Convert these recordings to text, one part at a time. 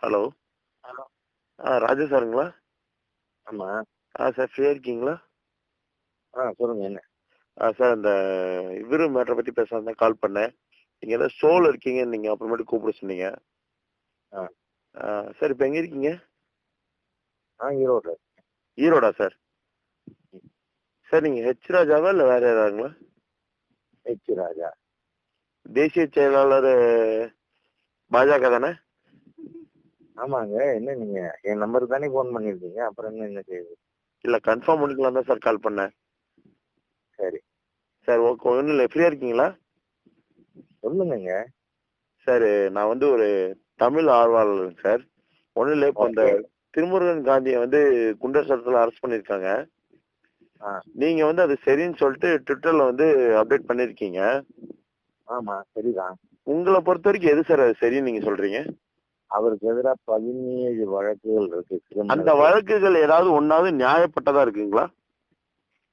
Hello. Hello. ராஜா சாருங்களா? ஆமா. Sir ஃப்ரீயா இருக்கீங்களா? சொல்லுங்க என்ன? சார் இந்த இவரு மேட்டரை பத்தி பேசலாம் தான் கால் பண்ணேன். நீங்க ஏதோ ஷோல இருக்கீங்க, நீங்க அப்புறமேட்டு கூப்பிட சொன்னீங்க. ஆ. சார் இப்போ எங்க இருக்கீங்க? ஈரோடு. ஈரோடா சார்? சார் நீங்க ஹெச் ராஜாவா இல்ல வேற யாராங்களா? ஹெச் ராஜா. தேசிய செயலாளர் பாஜக தானே? ஆமாங்க. என்ன நீங்க என் நம்பருக்கு தானே ஃபோன் பண்ணிருக்கீங்க, அப்புறம் என்ன செய்யுது? இல்ல கன்ஃபார்ம் பண்ணிக்கலாம் தான் சார் கால் பண்ணேன். சரி சார் ஓகே, ஒன்றும் இல்லை, ஃப்ரீயா இருக்கீங்களா? சொல்லுங்க. சார் நான் வந்து ஒரு தமிழ் ஆர்வலர் சார். ஒன்றும் இல்லை, இப்போ இந்த திருமுருகன் காந்தியை வந்து குண்டர் சட்டத்தில் அரெஸ்ட் பண்ணியிருக்காங்க. நீங்க வந்து அது சரின்னு சொல்லிட்டு ட்விட்டர்ல வந்து அப்டேட் பண்ணிருக்கீங்க. ஆமா சரிதான். உங்களை பொறுத்த வரைக்கும் எது சார் அது சரின்னு நீங்க சொல்றீங்க? அவருக்கு எதிராக 17 வழக்குகள் இருக்கு. அந்த வழக்குகள் ஏதாவது ஒன்னாவது நியாயப்பட்டதா இருக்குங்களா?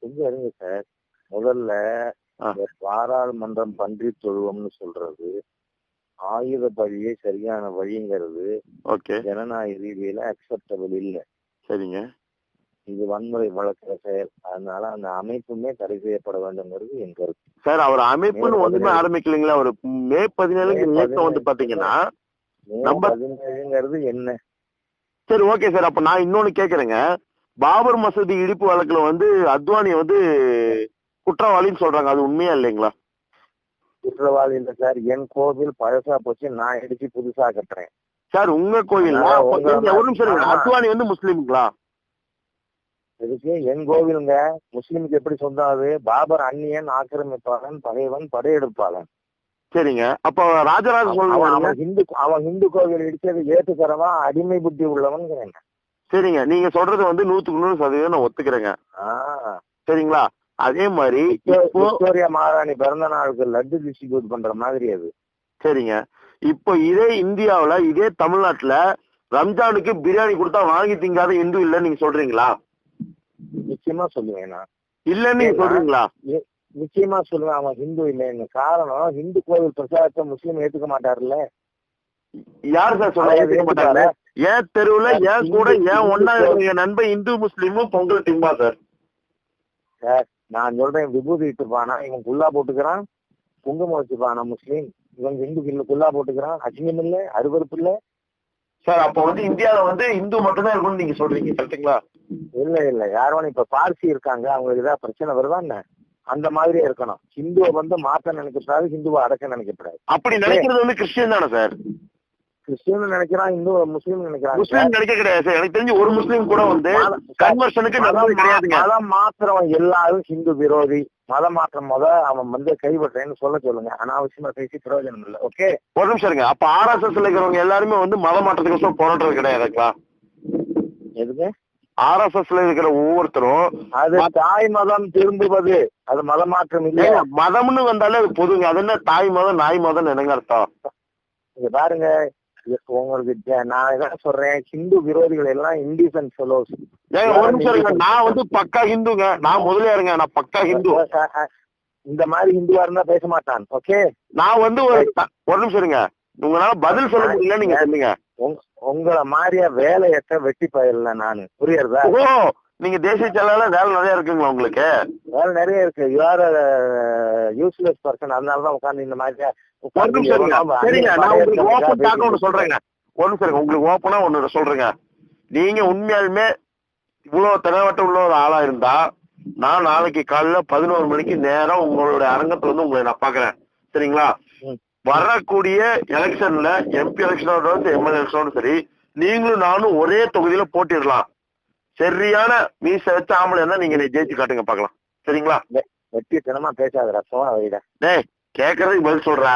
கொஞ்சம் இருங்க சார். முதல்ல பாராளுமன்றம் பன்றி தொழுவம்னு சொல்றது ஆயுத பழியே சரியான வழிங்கிறது ஜனநாயக ரீதியில அக்செப்டபிள் இல்லை. சரிங்க. இது வன்முறை வழக்குற செயல். அதனால அந்த அமைப்புமே தடை செய்யப்பட வேண்டும்ங்கிறது என் கருத்து. சார் அவர் அமைப்புன்னு ஒண்ணுமே ஆரம்பிக்கலீங்களா? ஒரு மே 17 வந்து பாத்தீங்கன்னா நம்ம 17ங்கிறது என்ன? சரி ஓகே சார். அப்ப நான் இன்னொன்னு கேக்குறேங்க. பாபர் மசூதி இடிப்பு வழக்குல வந்து அத்வானியை வந்து குற்றவாளின்னு சொல்றாங்க, அது உண்மையா இல்லைங்களா? குற்றவாளி இல்ல சார். என் கோவில் பழசா போச்சு, நான் இடிச்சு புதுசா கட்டுறேன் சார். உங்க கோயில் ஒரு நிமிஷம், அத்வானி வந்து முஸ்லீம்களா? இதுக்கு என் கோவிலுங்க. முஸ்லிமுக்கு எப்படி சொந்தம் அது? பாபர் அந்நியன், ஆக்கிரமிப்பாளன், பகைவன், படையெடுப்பாளன். சரிங்க. அப்ப ராஜராஜ அவன் ஹிந்து கோவில் இடிச்சது ஏத்துக்கிறவா அடிமை புத்தி உள்ளவன். சரிங்க, நீங்க சொல்றது வந்து 100% நான் ஒத்துக்கிறேங்க. சரிங்களா? அதே மாதிரி விக்டோரியா மகாராணி பிறந்த நாளுக்கு லட்டு டிஸ்ட்ரிபியூட் பண்ற மாதிரி அது. சரிங்க. இப்போ இதே இந்தியாவுல, இதே தமிழ்நாட்டுல ரம்ஜானுக்கு பிரியாணி கொடுத்தா வாங்கி திங்காத இந்து இல்ல நீங்க சொல்றீங்களா? நிச்சயமா சொல்லுவேன். நான் இல்லன்னு நீங்க சொல்றீங்களா? நிச்சயமா சொல்லுவேன். அவன் ஹிந்து இல்லைன்னு. காரணம், ஹிந்து கோவில் பிரசாதத்தை முஸ்லீம் ஏத்துக்க மாட்டாருல்ல. யாரு சார் சொல்ல ஏத்துக்க மாட்டாரு? ஏன் தெருவுல ஏன் கூட ஏன் ஒன்னா என் நண்பன் இந்து முஸ்லீமும் பொங்கல் திம்பா சார். சார் நான் சொல்றேன், விபூதி இட்டுப்பானா இவன் குல்லா போட்டுக்கிறான், குங்குமம் வச்சுப்பானா முஸ்லீம், இவன் ஹிந்து குல்லா போட்டுக்கிறான். அசிங்கம் இல்ல, அருவருப்பு இல்ல சார். அப்ப வந்து இந்தியாவில வந்து இந்து மட்டும்தான் இருக்கும்னு நீங்க சொல்றீங்க, கரெக்டுங்களா? இல்ல யாரும் இப்ப பார்சி இருக்காங்க, அவங்களுக்கு ஏதாவது பிரச்சனை வருதா என்ன? அந்த மாதிரியே இருக்கணும். ஹிந்துவை வந்து மாத்த நினைக்கப்படாது, ஹிந்துவை அடக்க நினைக்கப்படாது. அப்படி நினைக்கிறது வந்து கிறிஸ்டியன் தானே சார்? கிறிஸ்டியன் நினைக்கிறான், இந்து முஸ்லீம் நினைக்கிறான். முஸ்லீம் நினைக்க கிடையாது சார். எனக்கு தெரிஞ்சு ஒரு முஸ்லீம் கூட வந்து கன்வர்ஷனுக்கு கிடையாதுங்க. மதம் மாத்திரம் எல்லாரும் ஹிந்து விரோதி. மதம் மாற்றம் அவன் வந்து கைவிடுறேன்னு சொல்லுங்க. அனாவசியமா பேசி பிரயோஜனம் இல்லை. ஓகே, ஒரு நிமிஷம் இருங்க. அப்ப RSSல இருக்கிறவங்க எல்லாருமே வந்து மத மாற்றத்துக்கு போராடுறது கிடையாதுங்களா? எதுக்கு? RSSல இருக்கிற ஒவ்வொருத்தரும் அது தாய் மதம் திரும்புவது, அது மத மாற்றம் இல்லை. மதம்னு வந்தாலே அது பொதுங்க. அது என்ன தாய் மதம் நாய் மதம் என்னங்க அர்த்தம்? இங்க பாருங்க, உங்களுக்கு நான் என்ன சொல்றேன், ஹிந்து விரோதிகள் எல்லாம் இண்டிசன் ஃபெலோஸ். ஒரு நிமிஷம், நான் வந்து பக்கா ஹிந்துங்க. நான் முதலியாருங்க, நான் பக்கா ஹிந்து. இந்த மாதிரி ஹிந்துவா இருந்தா பேச மாட்டான். ஓகே, நான் வந்து ஒரு நிமிஷம் இருங்க. உங்களால பதில் சொல்ல முடியல, நீங்க சொல்லுங்க. உங்களை மாதிரியா வேலையற்ற வெட்டி பயிரல நானு, புரியுறதா? ஓ, நீங்க தேசிய செயலாளர், வேலை நிறைய இருக்குங்களா உங்களுக்கு? வேலை நிறைய இருக்கு. You are useless person. அதனாலதான் உட்காந்து இந்த மாதிரியா சரிங்க. நான் உங்களுக்கு ஓப்பன் ஒண்ணு சொல்றேங்க. ஒரு நிமிஷம் உங்களுக்கு ஓப்பனா ஒண்ணு சொல்றேங்க. நீங்க உண்மையாலுமே இவ்வளவு தெளிவட்ட உள்ள ஒரு ஆளா இருந்தா, நான் நாளைக்கு காலையில 11 மணிக்கு நேரம் உங்களுடைய அரங்கத்துல வந்து உங்களை நான் பாக்குறேன். சரிங்களா? வரக்கூடிய எலெக்ஷன்ல MP எலெக்ஷனோட MLA எலெக்ஷனோட சரி, நீங்களும் நானும் ஒரே தொகுதியில போட்டிடலாம். சரியான மீச வச்ச ஆம்பளை இருந்தா நீங்க ஜெயிச்சு காட்டுங்க பாக்கலாம். சரிங்களா? வெட்டி தினமா பேசாத ரசமா வைட. டேய், கேக்குறதுக்கு பதில் சொல்ற.